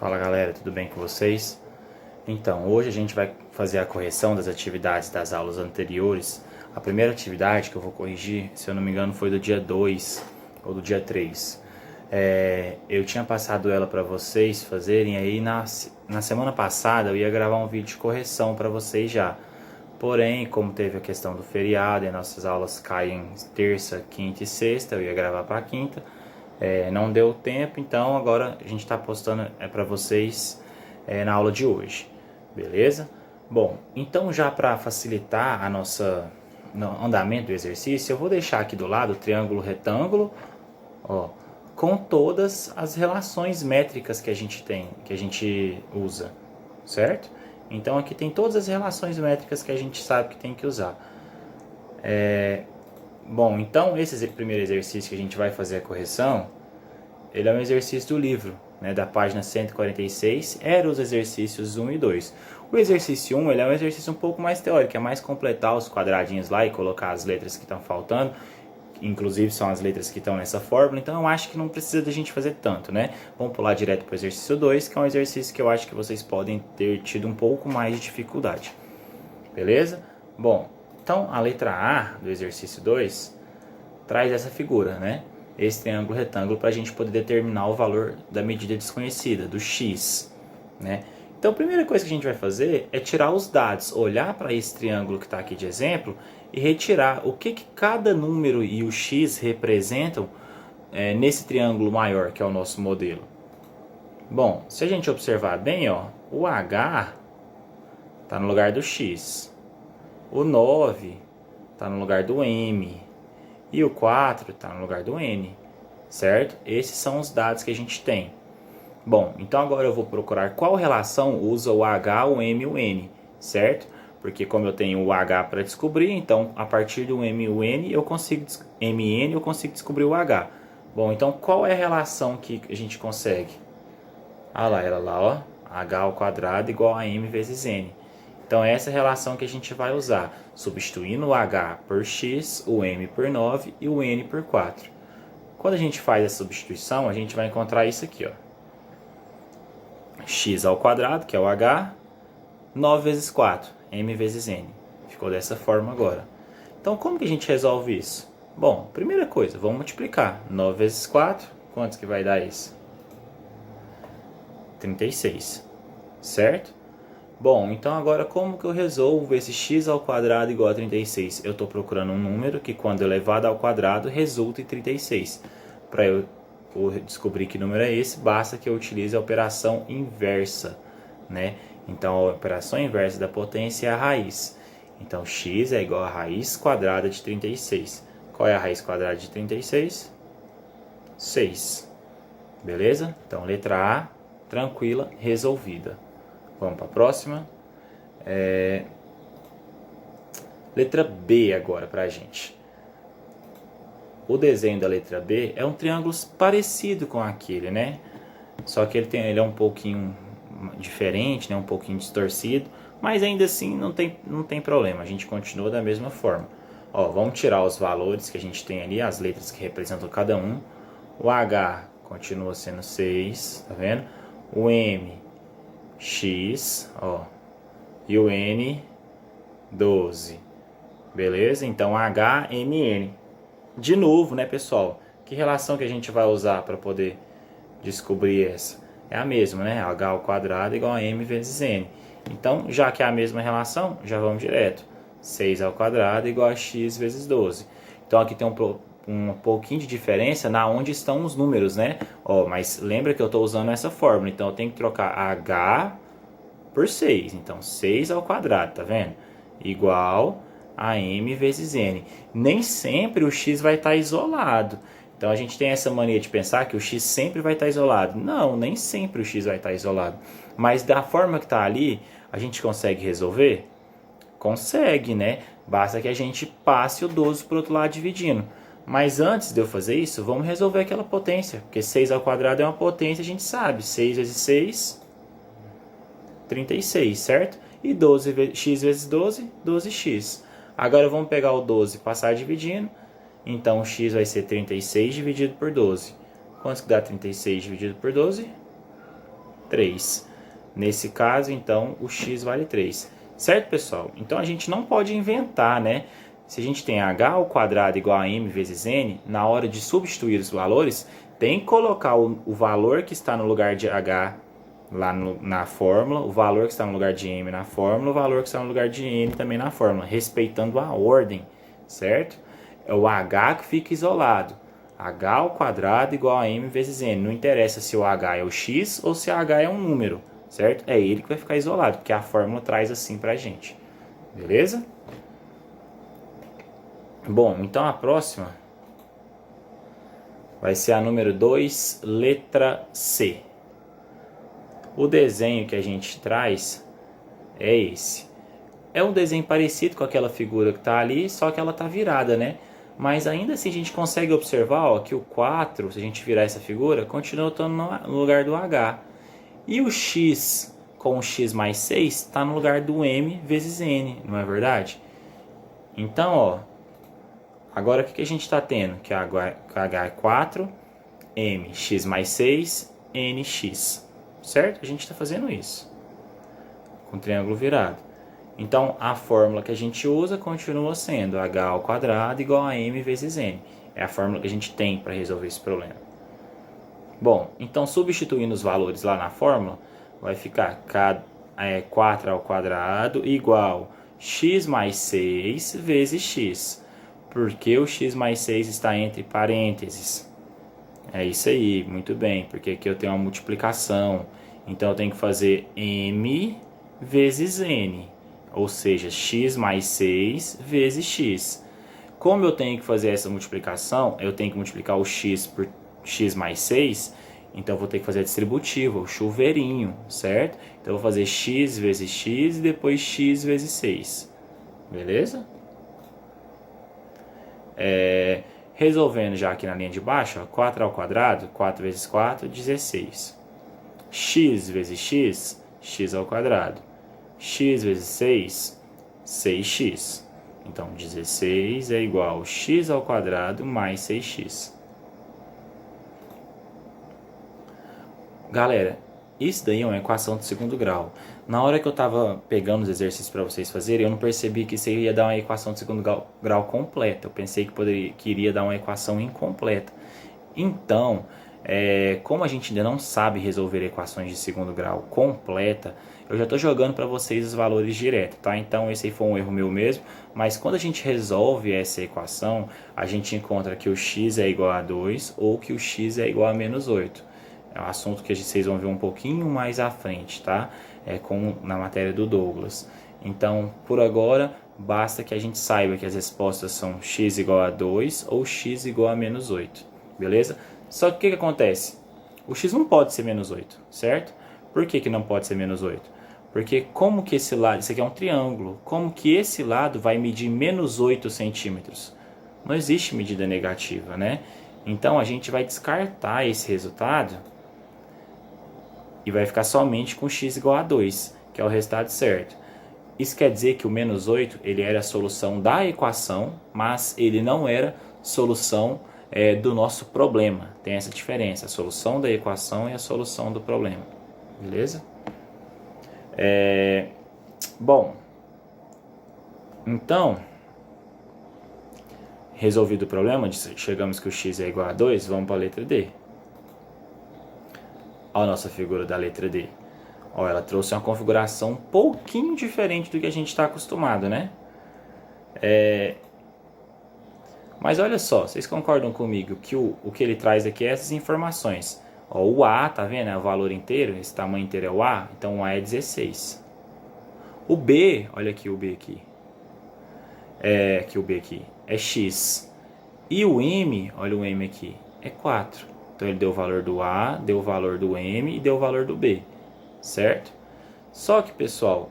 Fala galera, tudo bem com vocês? Então, hoje a gente vai fazer a correção das atividades das aulas anteriores. A primeira atividade que eu vou corrigir, se eu não me engano, foi do dia 2 ou do dia 3. Eu tinha passado ela para vocês fazerem, aí na semana passada eu ia gravar um vídeo de correção para vocês já. Porém, como teve a questão do feriado e nossas aulas caem terça, quinta e sexta, eu ia gravar para quinta. Não deu tempo, então agora a gente está postando para vocês na aula de hoje, beleza? Bom, então já para facilitar no andamento do exercício, eu vou deixar aqui do lado o triângulo retângulo, ó, com todas as relações métricas que a gente usa, certo? Então aqui tem todas as relações métricas que a gente sabe que tem que usar. Bom, então esse primeiro exercício que a gente vai fazer a correção, ele é um exercício do livro, né, da página 146, eram os exercícios 1 e 2. O exercício 1 ele é um exercício um pouco mais teórico, é mais completar os quadradinhos lá e colocar as letras que estão faltando, inclusive são as letras que estão nessa fórmula, então eu acho que não precisa da gente fazer tanto, né? Vamos pular direto para o exercício 2, que é um exercício que eu acho que vocês podem ter tido um pouco mais de dificuldade, beleza? Bom, então a letra A do exercício 2 traz essa figura, né? Esse triângulo retângulo para a gente poder determinar o valor da medida desconhecida, do x, né? Então a primeira coisa que a gente vai fazer é tirar os dados, olhar para esse triângulo que está aqui de exemplo e retirar o que cada número e o x representam nesse triângulo maior que é o nosso modelo. Bom, se a gente observar bem, ó, o h está no lugar do x, o 9 está no lugar do m, e o 4 está no lugar do n, certo? Esses são os dados que a gente tem. Bom, então agora eu vou procurar qual relação usa o h, o m e o n, certo? Porque como eu tenho o h para descobrir, então a partir do m e o n eu consigo descobrir o h. Bom, então qual é a relação que a gente consegue? Ah lá, ela lá, ó, h ao quadrado igual a m vezes n. Então essa é a relação que a gente vai usar, substituindo o h por x, o m por 9 e o n por 4. Quando a gente faz essa substituição, a gente vai encontrar isso aqui, ó. X ao quadrado, que é o h, 9 vezes 4, m vezes n. Ficou dessa forma agora. Então como que a gente resolve isso? Bom, primeira coisa, vamos multiplicar. 9 vezes 4, quantos que vai dar isso? 36, certo? Bom, então agora como que eu resolvo esse x ao quadrado igual a 36? Eu estou procurando um número que quando elevado ao quadrado resulta em 36. Para eu descobrir que número é esse, basta que eu utilize a operação inversa, né? Então a operação inversa da potência é a raiz. Então x é igual a raiz quadrada de 36. Qual é a raiz quadrada de 36? 6. Beleza? Então letra A, tranquila, resolvida. Vamos para a próxima. Letra B agora para a gente. O desenho da letra B é um triângulo parecido com aquele, né? Só que ele é um pouquinho diferente, né? Um pouquinho distorcido. Mas ainda assim não tem problema. A gente continua da mesma forma. Ó, vamos tirar os valores que a gente tem ali, as letras que representam cada um. O H continua sendo 6, tá vendo? O M, X, ó, e o N, 12. Beleza? Então H, M, N. De novo, né, pessoal? Que relação que a gente vai usar para poder descobrir essa? É a mesma, né? H ao quadrado igual a M vezes N. Então, já que é a mesma relação, já vamos direto. 6 ao quadrado igual a X vezes 12. Então aqui tem um pouquinho de diferença na onde estão os números, né? Ó, mas lembra que eu estou usando essa fórmula, então eu tenho que trocar H por 6. Então 6 ao quadrado, tá vendo? Igual a M vezes N. Nem sempre o X vai estar isolado. Então a gente tem essa mania de pensar que o X sempre vai estar isolado. Não, nem sempre o X vai estar isolado. Mas da forma que está ali, a gente consegue resolver? Consegue, né? Basta que a gente passe o 12 para o outro lado dividindo. Mas antes de eu fazer isso, vamos resolver aquela potência. Porque 6 ao quadrado é uma potência, a gente sabe. 6 vezes 6, 36, certo? E 12x vezes 12, 12x. Agora vamos pegar o 12 e passar dividindo. Então o x vai ser 36 dividido por 12. Quanto que dá 36 dividido por 12? 3. Nesse caso, então, o x vale 3. Certo, pessoal? Então, a gente não pode inventar, né? Se a gente tem h ao quadrado igual a m vezes n, na hora de substituir os valores, tem que colocar o valor que está no lugar de h lá na fórmula, o valor que está no lugar de m na fórmula, o valor que está no lugar de n também na fórmula, respeitando a ordem, certo? É o h que fica isolado. H ao quadrado igual a m vezes n. Não interessa se o h é o x ou se o h é um número, certo? É ele que vai ficar isolado, porque a fórmula traz assim pra gente. Beleza? Bom, então a próxima vai ser a número 2, letra C. O desenho que a gente traz é esse. É um desenho parecido com aquela figura que está ali, só que ela está virada, né? Mas ainda assim a gente consegue observar ó, que o 4, se a gente virar essa figura, continua estando no lugar do H. E o X com o X mais 6 está no lugar do M vezes N, não é verdade? Então, ó, agora o que a gente está tendo? Que H é 4, M, X mais 6, NX. Certo? A gente está fazendo isso. Com triângulo virado. Então, a fórmula que a gente usa continua sendo h ao quadrado igual a m vezes n. É a fórmula que a gente tem para resolver esse problema. Bom, então substituindo os valores lá na fórmula, vai ficar 4 ao quadrado igual x mais 6 vezes x. Porque o x mais 6 está entre parênteses. É isso aí, muito bem, porque aqui eu tenho uma multiplicação. Então eu tenho que fazer m vezes n. Ou seja, x mais 6 vezes x. Como eu tenho que fazer essa multiplicação, eu tenho que multiplicar o x por x mais 6, então eu vou ter que fazer a distributiva, o chuveirinho, certo? Então eu vou fazer x vezes x e depois x vezes 6. Beleza? Resolvendo já aqui na linha de baixo, ó, 4 ao quadrado, 4 vezes 4, 16. X vezes x, x ao quadrado. X vezes 6, 6x. Então, 16 é igual a x ao quadrado mais 6x. Galera, isso daí é uma equação de segundo grau. Na hora que eu estava pegando os exercícios para vocês fazerem, eu não percebi que isso ia dar uma equação de segundo grau completa. Eu pensei que iria dar uma equação incompleta. Então, como a gente ainda não sabe resolver equações de segundo grau completa, eu já estou jogando para vocês os valores direto, tá? Então esse aí foi um erro meu mesmo, mas quando a gente resolve essa equação, a gente encontra que o x é igual a 2 ou que o x é igual a menos 8. É um assunto que vocês vão ver um pouquinho mais à frente, tá? Como na matéria do Douglas. Então, por agora, basta que a gente saiba que as respostas são x igual a 2 ou x igual a menos 8, beleza? Só que o que acontece? O x não pode ser menos 8, certo? Por que não pode ser menos 8? Porque como que esse lado, isso aqui é um triângulo, como que esse lado vai medir menos 8 centímetros? Não existe medida negativa, né? Então a gente vai descartar esse resultado e vai ficar somente com x igual a 2, que é o resultado certo. Isso quer dizer que o menos 8 ele era a solução da equação, mas ele não era solução do nosso problema. Tem essa diferença, a solução da equação e a solução do problema. Beleza? Bom, então, resolvido o problema, chegamos que o x é igual a 2, vamos para a letra D. Olha a nossa figura da letra D. Olha, ela trouxe uma configuração um pouquinho diferente do que a gente está acostumado, né? Mas olha só, vocês concordam comigo que o que ele traz aqui é essas informações. Ó, o A, tá vendo? É o valor inteiro, esse tamanho inteiro é o A, então o A é 16. O B, olha aqui o B aqui. Aqui o B aqui, é X. E o M, olha o M aqui, é 4. Então ele deu o valor do A, deu o valor do M e deu o valor do B, certo? Só que, pessoal,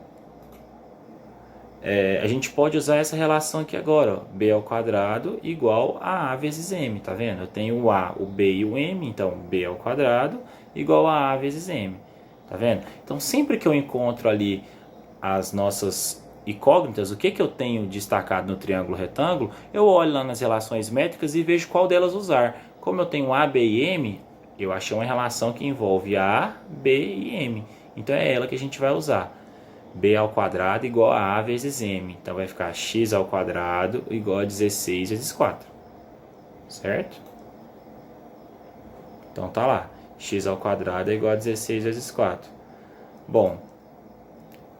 a gente pode usar essa relação aqui agora, ó, B ao quadrado igual a A vezes M, tá vendo? Eu tenho o A, o B e o M, então B ao quadrado igual a A vezes M, tá vendo? Então sempre que eu encontro ali as nossas incógnitas, o que eu tenho destacado no triângulo retângulo, eu olho lá nas relações métricas e vejo qual delas usar. Como eu tenho A, B e M, Eu achei uma relação que envolve A, B e M. Então é ela que a gente vai usar. B ao quadrado igual a vezes M. Então vai ficar x ao quadrado igual a 16 vezes 4. Certo? Então tá lá. X ao quadrado é igual a 16 vezes 4. Bom,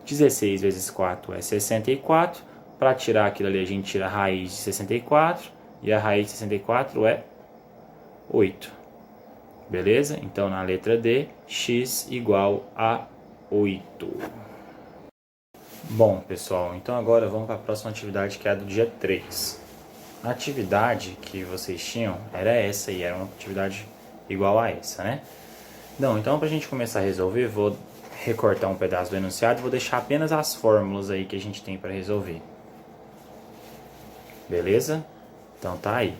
16 vezes 4 é 64. Para tirar aquilo ali, a gente tira a raiz de 64. E a raiz de 64 é 8. Beleza? Então, na letra D, x igual a 8. Bom, pessoal, então agora vamos para a próxima atividade, que é a do dia 3. A atividade que vocês tinham era essa, e era uma atividade igual a essa, né? Não, então para a gente começar a resolver, vou recortar um pedaço do enunciado e vou deixar apenas as fórmulas aí que a gente tem para resolver. Beleza? Então tá aí.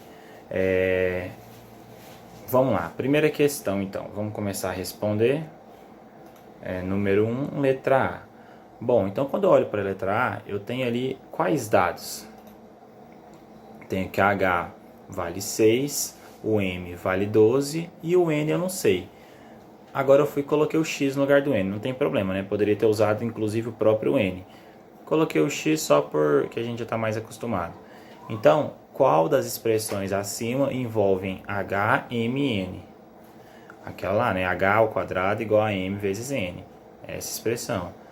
Vamos lá, primeira questão então, vamos começar a responder. Número 1, letra A. Bom, então quando eu olho para a letra A, eu tenho ali quais dados? Tenho que a H vale 6, o M vale 12 e o N eu não sei. Agora eu fui e coloquei o X no lugar do N, não tem problema, né? Poderia ter usado inclusive o próprio N. Coloquei o X só porque a gente já está mais acostumado. Então, qual das expressões acima envolvem H, M e N? Aquela lá, né? H ao quadrado igual a M vezes N. Essa expressão.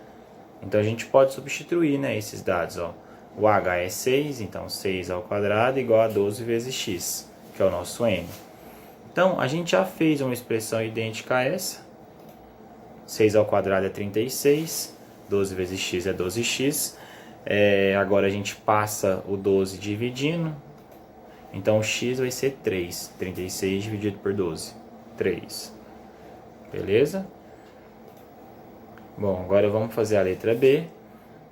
Então a gente pode substituir, né, esses dados. Ó. O H é 6, então 6 ao quadrado igual a 12 vezes x, que é o nosso N. Então a gente já fez uma expressão idêntica a essa. 6 ao quadrado é 36, 12 vezes x é 12x. Agora a gente passa o 12 dividindo, então o x vai ser 3. 36 dividido por 12, 3. Beleza? Bom, agora vamos fazer a letra B.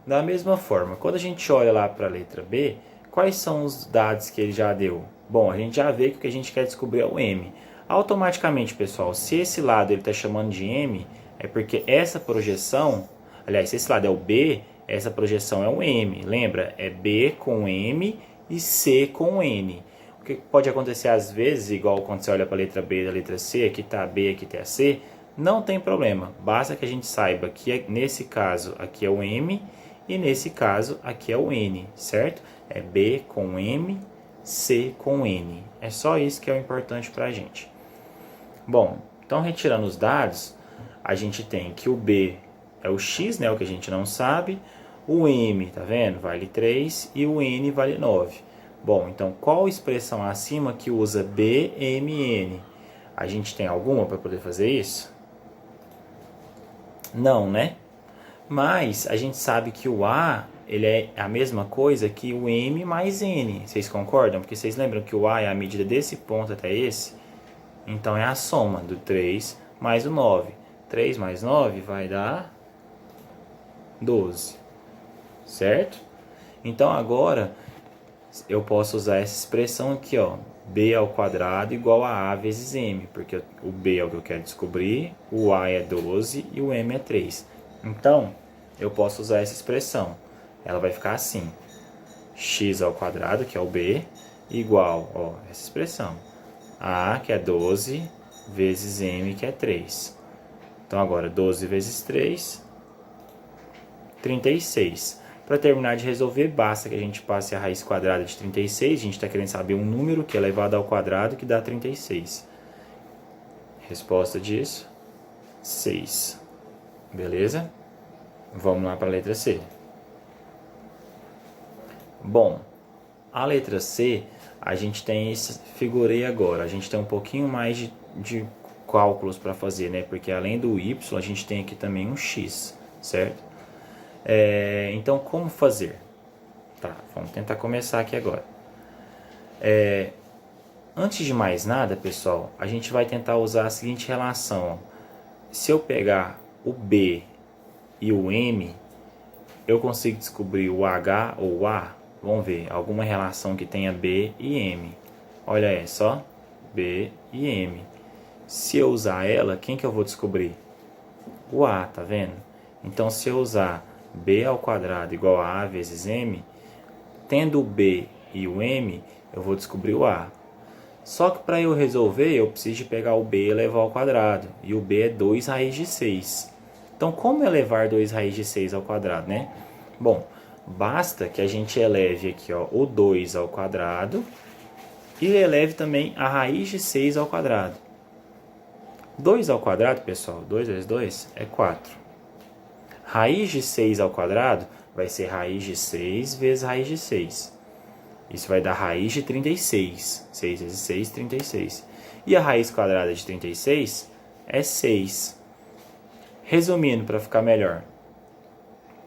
Da mesma forma, quando a gente olha lá para a letra B, quais são os dados que ele já deu? Bom, a gente já vê que o que a gente quer descobrir é o M. Automaticamente, pessoal, se esse lado ele está chamando de M, é porque essa projeção, aliás, se esse lado é o B, essa projeção é o M. Lembra? É B com M e C com N. O que pode acontecer às vezes, igual quando você olha para a letra B e a letra C, aqui está B, aqui está C, não tem problema, basta que a gente saiba que nesse caso aqui é o M e nesse caso aqui é o N, certo? É B com M, C com N. É só isso que é o importante para a gente. Bom, então retirando os dados, a gente tem que o B é o X, né, o que a gente não sabe, o M, tá vendo? Vale 3 e o N vale 9. Bom, então qual expressão acima que usa B, M e N? A gente tem alguma para poder fazer isso? Não, né? Mas a gente sabe que o A ele é a mesma coisa que o M mais N. Vocês concordam? Porque vocês lembram que o A é a medida desse ponto até esse? Então é a soma do 3 mais o 9. 3 mais 9 vai dar 12. Certo? Então agora eu posso usar essa expressão aqui, ó. B ao quadrado igual a vezes M, porque o B é o que eu quero descobrir, o A é 12 e o M é 3. Então, eu posso usar essa expressão. Ela vai ficar assim, x ao quadrado, que é o B, igual, ó, essa expressão, A, que é 12, vezes M, que é 3. Então, agora, 12 vezes 3, 36. Para terminar de resolver, basta que a gente passe a raiz quadrada de 36. A gente está querendo saber um número que é elevado ao quadrado, que dá 36. Resposta disso, 6. Beleza? Vamos lá para a letra C. Bom, a letra C, a gente tem esse figurei agora. A gente tem um pouquinho mais de cálculos para fazer, né? Porque além do Y, a gente tem aqui também um X, certo? Então, como fazer? Tá, vamos tentar começar aqui agora. Antes de mais nada, pessoal, a gente vai tentar usar a seguinte relação. Se eu pegar o B e o M, eu consigo descobrir o H ou o A. Vamos ver, alguma relação que tenha B e M. Olha essa, ó, B e M. Se eu usar ela, quem que eu vou descobrir? O A, tá vendo? Então, se eu usar B ao quadrado igual a vezes M, tendo o B e o M, eu vou descobrir o A. Só que para eu resolver, eu preciso de pegar o b e elevar ao quadrado. E o b é 2 raiz de 6. Então, como elevar 2 raiz de 6 ao quadrado, né? Bom, basta que a gente eleve aqui, ó, o 2 ao quadrado e eleve também a raiz de 6 ao quadrado. 2 ao quadrado, pessoal, 2 vezes 2 é 4. Raiz de 6 ao quadrado vai ser raiz de 6 vezes raiz de 6. Isso vai dar raiz de 36. 6 vezes 6, 36. E a raiz quadrada de 36 é 6. Resumindo, para ficar melhor,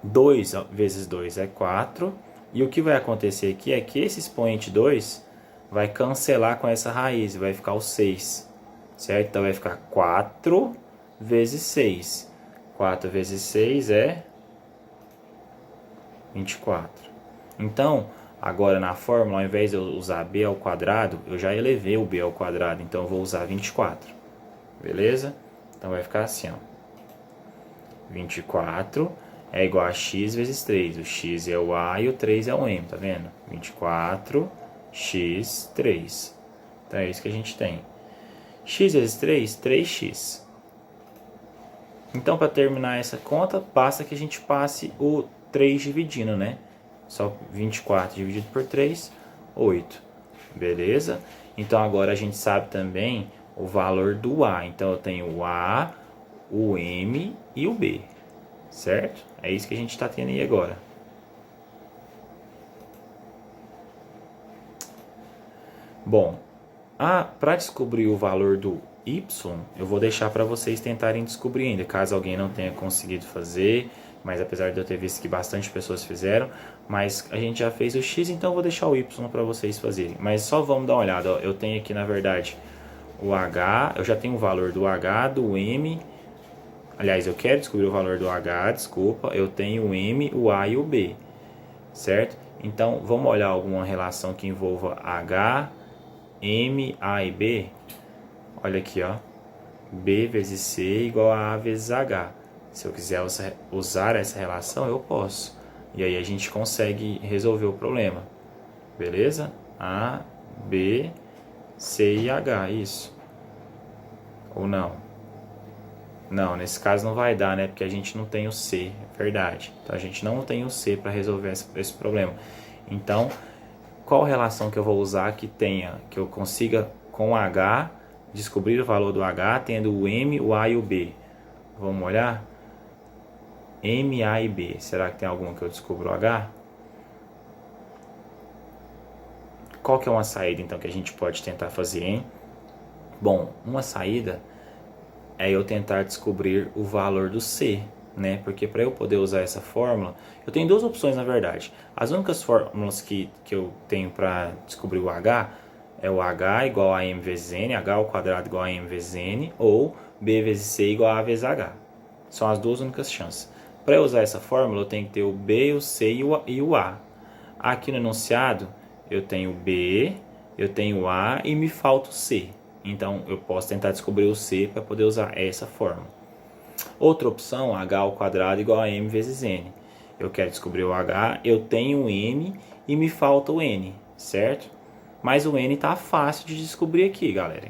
2 vezes 2 é 4. E o que vai acontecer aqui é que esse expoente 2 vai cancelar com essa raiz. Vai ficar o 6. Certo? Então vai ficar 4 vezes 6. 4 vezes 6 é 24. Então, agora na fórmula, ao invés de eu usar b ao quadrado, eu já elevei o b ao quadrado. Então eu vou usar 24. Beleza? Então vai ficar assim, ó. 24 é igual a x vezes 3. O x é o a e o 3 é o m, tá vendo? 24x 3. Então é isso que a gente tem. X vezes 3, 3x. Então, para terminar essa conta, basta que a gente passe o 3 dividindo, né? Só 24 dividido por 3, 8. Beleza? Então, agora a gente sabe também o valor do A. Então, eu tenho o A, o M e o B. Certo? É isso que a gente está tendo aí agora. Bom, para descobrir o valor do y, eu vou deixar para vocês tentarem descobrir ainda, caso alguém não tenha conseguido fazer, mas apesar de eu ter visto que bastante pessoas fizeram, mas a gente já fez o x, então eu vou deixar o y para vocês fazerem. Mas só vamos dar uma olhada, ó. Eu tenho aqui na verdade o h, eu já tenho o valor do h, do m, aliás, eu quero descobrir o valor do h, desculpa, eu tenho o m, o a e o b, certo? Então vamos olhar alguma relação que envolva h, m, a e b. Olha aqui, ó. B vezes C igual a vezes H. Se eu quiser usar essa relação, eu posso. E aí a gente consegue resolver o problema. Beleza? A, B, C e H. Isso. Ou não? Não, nesse caso não vai dar, né? Porque a gente não tem o C. Verdade. Então a gente não tem o C para resolver esse problema. Então, qual relação que eu vou usar que eu consiga com H descobrir o valor do H tendo o M, o A e o B? Vamos olhar? M, A e B. Será que tem alguma que eu descubro o H? Qual que é uma saída então que a gente pode tentar fazer, hein? Bom, uma saída é eu tentar descobrir o valor do C, né? Porque para eu poder usar essa fórmula, eu tenho duas opções na verdade. As únicas fórmulas que eu tenho para descobrir o H é o H igual a M vezes N, H ao quadrado igual a M vezes N, ou B vezes C igual a A vezes H. São as duas únicas chances. Para eu usar essa fórmula, eu tenho que ter o B, o C e o A. Aqui no enunciado, eu tenho o B, eu tenho o A e me falta o C. Então, eu posso tentar descobrir o C para poder usar essa fórmula. Outra opção, H ao quadrado igual a M vezes N. Eu quero descobrir o H, eu tenho o M e me falta o N, certo? Mas o N tá fácil de descobrir aqui, galera.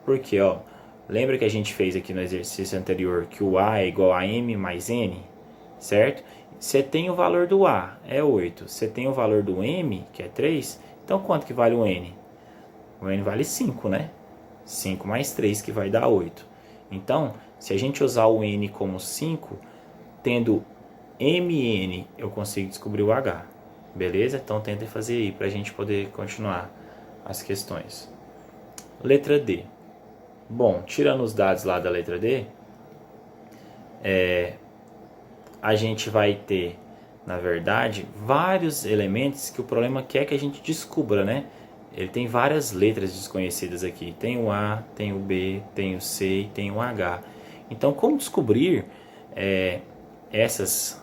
Porque, ó, lembra que a gente fez aqui no exercício anterior que o A é igual a M mais N, certo? Você tem o valor do A, é 8. Você tem o valor do M, que é 3. Então, quanto que vale o N? O N vale 5, né? 5 mais 3, que vai dar 8. Então, se a gente usar o N como 5, tendo MN, eu consigo descobrir o H. Beleza? Então, tenta fazer aí para a gente poder continuar as questões. Letra D. Bom, tirando os dados lá da letra D, a gente vai ter, na verdade, vários elementos que o problema quer que a gente descubra, né? Ele tem várias letras desconhecidas aqui. Tem o A, tem o B, tem o C e tem o H. Então, como descobrir esses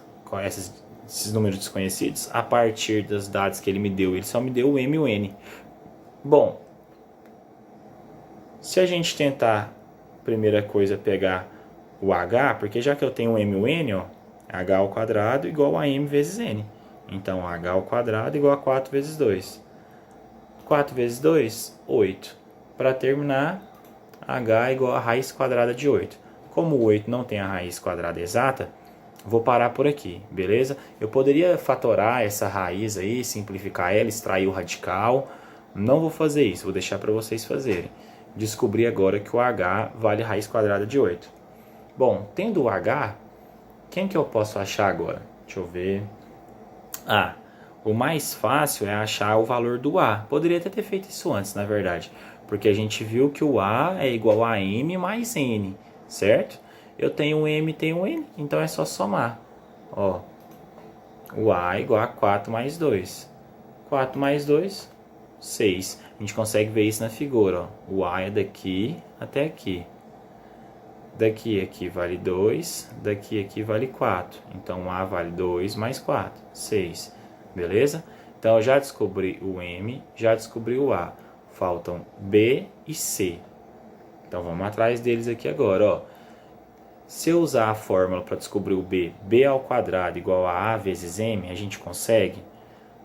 números desconhecidos a partir dos dados que ele me deu? Ele só me deu o M e o N. Bom, se a gente tentar, primeira coisa, pegar o H, porque já que eu tenho o M e o N, ó, H ao quadrado igual a M vezes N. Então, H ao quadrado igual a 4 vezes 2. 4 vezes 2, 8. para terminar, h igual a raiz quadrada de 8. Como o 8 não tem a raiz quadrada exata, vou parar por aqui, beleza? Eu poderia fatorar essa raiz aí, simplificar ela, extrair o radical. Não vou fazer isso, vou deixar para vocês fazerem. Descobri agora que o h vale a raiz quadrada de 8. Bom, tendo o h, quem que eu posso achar agora? Deixa eu ver. O mais fácil é achar o valor do A. Poderia até ter feito isso antes, na verdade. Porque a gente viu que o A é igual a M mais N, certo? Eu tenho um M, tenho um N, então é só somar. Ó, o A é igual a 4 mais 2. 4 mais 2, 6. A gente consegue ver isso na figura. Ó. O A é daqui até aqui. Daqui aqui vale 2, daqui aqui vale 4. Então, A vale 2 mais 4, 6. Beleza? Então, eu já descobri o M, já descobri o A. Faltam B e C. Então, vamos atrás deles aqui agora. Ó. Se eu usar a fórmula para descobrir o B, B ao quadrado igual a A vezes M, a gente consegue?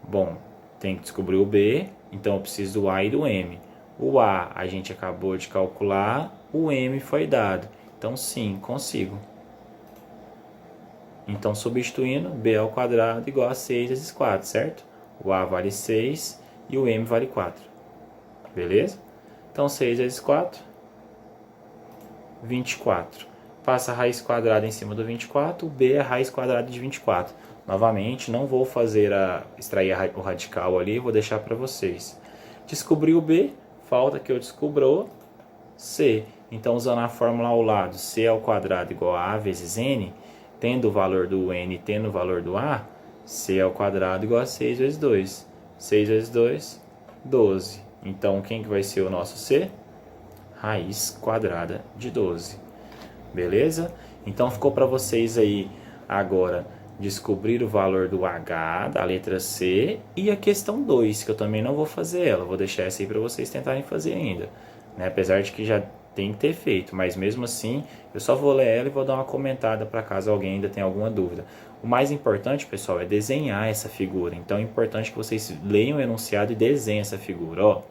Bom, tem que descobrir o B, então eu preciso do A e do M. O A gente acabou de calcular, o M foi dado. Então, sim, consigo. Então, substituindo, b ao quadrado igual a 6 vezes 4, certo? O a vale 6 e o m vale 4. Beleza? Então, 6 vezes 4, 24. Passa a raiz quadrada em cima do 24, o b é a raiz quadrada de 24. Novamente, não vou fazer extrair o radical ali, vou deixar para vocês. Descobri o b, falta que eu descubra o c. Então, usando a fórmula ao lado, c ao quadrado igual a vezes n, tendo o valor do n, tendo o valor do a, c ao quadrado igual a 6 vezes 2. 6 vezes 2, 12. Então, quem que vai ser o nosso c? Raiz quadrada de 12. Beleza? Então, ficou para vocês aí agora descobrir o valor do h, da letra C, e a questão 2, que eu também não vou fazer ela. Vou deixar essa aí para vocês tentarem fazer ainda. Né? Apesar de que já tem que ter feito, mas mesmo assim eu só vou ler ela e vou dar uma comentada para caso alguém ainda tenha alguma dúvida. O mais importante, pessoal, é desenhar essa figura. Então é importante que vocês leiam o enunciado e desenhem essa figura. Ó.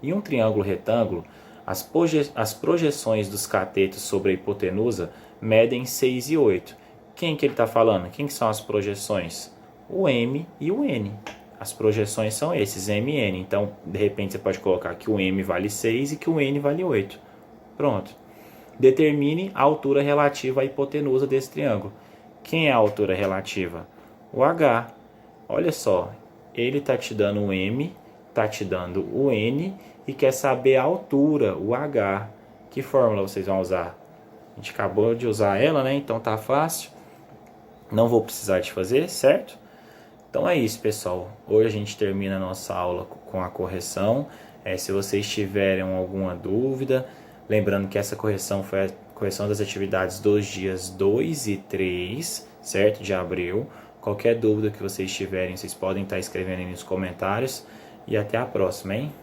Em um triângulo retângulo, as projeções dos catetos sobre a hipotenusa medem 6 e 8. Quem que ele está falando? Quem que são as projeções? O M e o N. As projeções são esses, M e N. Então, de repente, você pode colocar que o M vale 6 e que o N vale 8. Pronto. Determine a altura relativa à hipotenusa desse triângulo. Quem é a altura relativa? O H. Olha só, ele está te dando o M, está te dando o N e quer saber a altura, o H. Que fórmula vocês vão usar? A gente acabou de usar ela, né? Então tá fácil. Não vou precisar de fazer, certo? Então é isso, pessoal. Hoje a gente termina a nossa aula com a correção. Se vocês tiverem alguma dúvida, lembrando que essa correção foi a correção das atividades dos dias 2 e 3, certo? De abril. Qualquer dúvida que vocês tiverem, vocês podem estar escrevendo aí nos comentários. E até a próxima, hein?